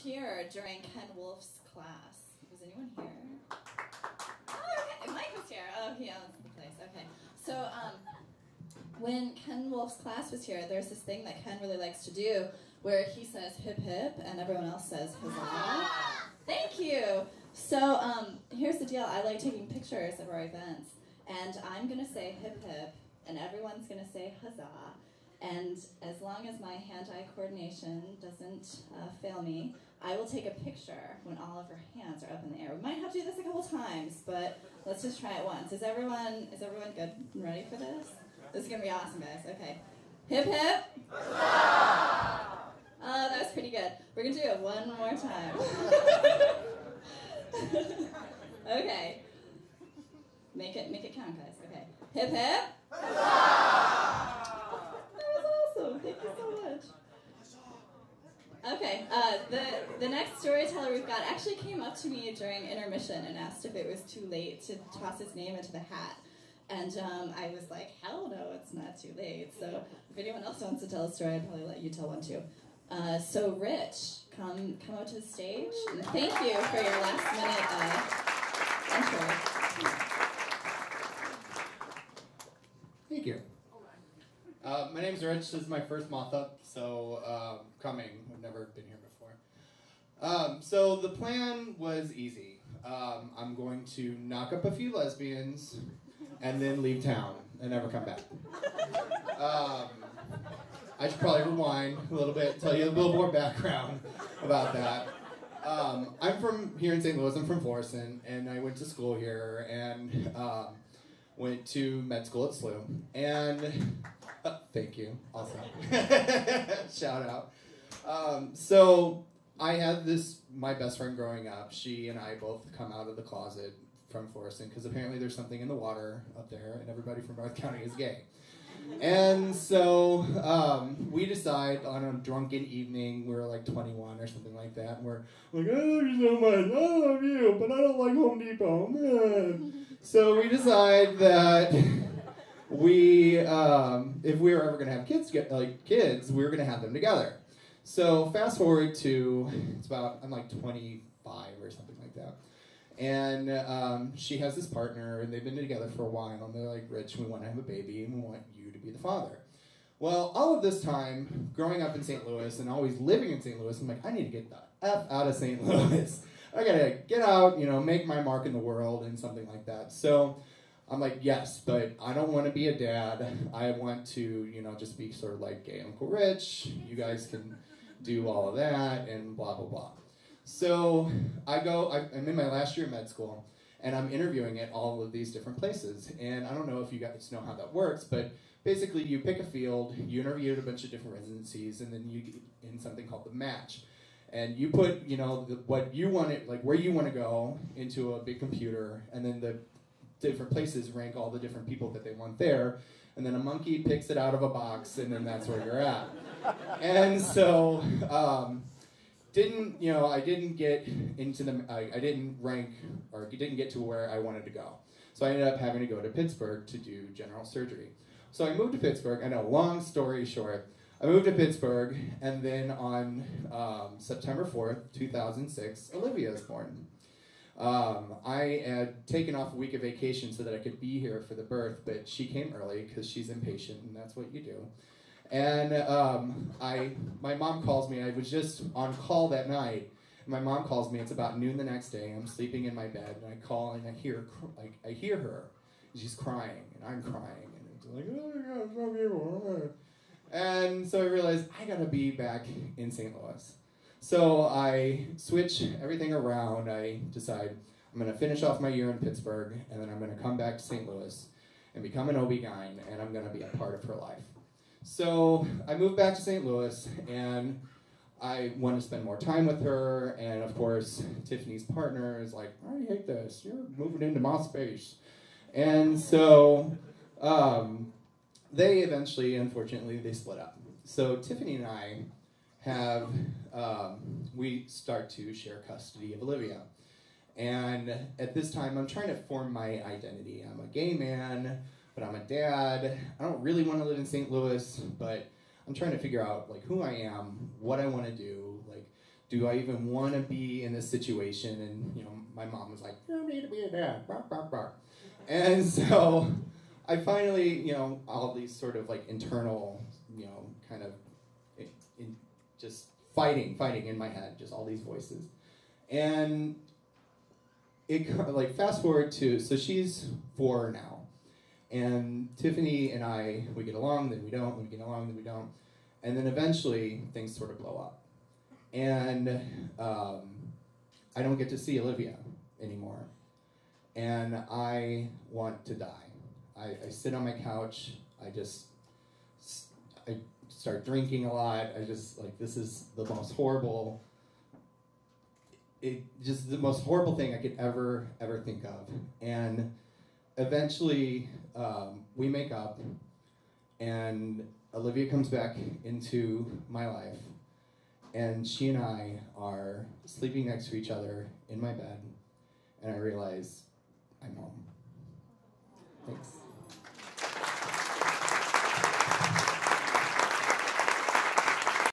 here during Ken Wolf's class? Was anyone here? Oh, okay. Mike was here. Oh, he owns the place. Okay. So, when Ken Wolf's class was here, there's this thing that Ken really likes to do where he says hip hip and everyone else says huzzah. Thank you. So, here's the deal. I like taking pictures of our events, and I'm going to say hip hip, and everyone's going to say huzzah. And as long as my hand-eye coordination doesn't fail me, I will take a picture when all of our hands are up in the air. We might have to do this a couple times, but let's just try it once. Is everyone good and ready for this? This is going to be awesome, guys. Okay. Hip, hip. Oh, that was pretty good. We're going to do it one more time. Okay. Make it count, guys. Okay. Hip, hip. Thank you so much. Okay, the next storyteller we've got actually came up to me during intermission and asked if it was too late to toss his name into the hat. And I was like, hell no, it's not too late. So if anyone else wants to tell a story, I'd probably let you tell one too. So Rich, come out to the stage. And thank you for your last minute intro. Thank you. My name's Rich. This is my first MothUp, so coming. I've never been here before. So the plan was easy. I'm going to knock up a few lesbians and then leave town and never come back. I should probably rewind a little bit, tell you a little more background about that. I'm from here in St. Louis. I'm from Florissant, and I went to school here and went to med school at SLU. And thank you, also. Shout out. So I had my best friend growing up. She and I both come out of the closet from Florissant because apparently there's something in the water up there, and everybody from North County is gay. And so we decide on a drunken evening, we were like 21 or something like that, and we're like, I love you so much, I love you, but I don't like Home Depot. So we decide that we, if we were ever going to have kids, we were going to have them together. So fast forward to, I'm like 25 or something like that. And she has this partner, and they've been together for a while, and they're like, Rich, we want to have a baby, and we want you to be the father. Well, all of this time, growing up in St. Louis, and always living in St. Louis, I'm like, I need to get the F out of St. Louis. I gotta get out, make my mark in the world, and something like that. So I'm like, yes, but I don't want to be a dad. I want to, just be sort of like gay Uncle Rich. You guys can do all of that, and blah, blah, blah. So I'm in my last year of med school, and I'm interviewing at all of these different places. And I don't know if you guys know how that works, but basically you pick a field, you interview at a bunch of different residencies, and then you get in something called the match. And you put, what you want it, like where you want to go into a big computer, and then the different places rank all the different people that they want there, and then a monkey picks it out of a box, and then that's where you're at. And so, I didn't get into I didn't rank, or didn't get to where I wanted to go. So I ended up having to go to Pittsburgh to do general surgery. So I moved to Pittsburgh, I know, long story short, I moved to Pittsburgh, and then on September 4th, 2006, Olivia was born. I had taken off a week of vacation so that I could be here for the birth, but she came early because she's impatient, and that's what you do. And my mom calls me. I was just on call that night. My mom calls me. It's about noon the next day. I'm sleeping in my bed, and I call, and I hear her. She's crying, and I'm crying, and it's like, oh my God, it's so beautiful. And so I realized I gotta be back in St. Louis. So I switch everything around. I decide I'm gonna finish off my year in Pittsburgh, and then I'm gonna come back to St. Louis and become an OB-GYN, and I'm gonna be a part of her life. So I moved back to St. Louis, and I want to spend more time with her, and of course, Tiffany's partner is like, I hate this, you're moving into my space. And so they eventually, unfortunately, they split up. So Tiffany and I have, we start to share custody of Olivia. And at this time, I'm trying to form my identity. I'm a gay man, but I'm a dad. I don't really want to live in St. Louis, but I'm trying to figure out like who I am, what I want to do. Like do I even want to be in this situation? And, you know, my mom was like, you don't need to be a dad, bark, bark, bark. And so I finally, you know, all these sort of like internal, you know, kind of just fighting in my head, just all these voices. And it, like, fast forward to, so she's 4 now. And Tiffany and I, we get along, then we don't, we get along, then we don't. And then eventually, things sort of blow up. And I don't get to see Olivia anymore. And I want to die. I sit on my couch, I start drinking a lot, I just, like, this is the most horrible, just the most horrible thing I could ever think of. And eventually, we make up, and Olivia comes back into my life, and she and I are sleeping next to each other in my bed, and I realize I'm home. Thanks.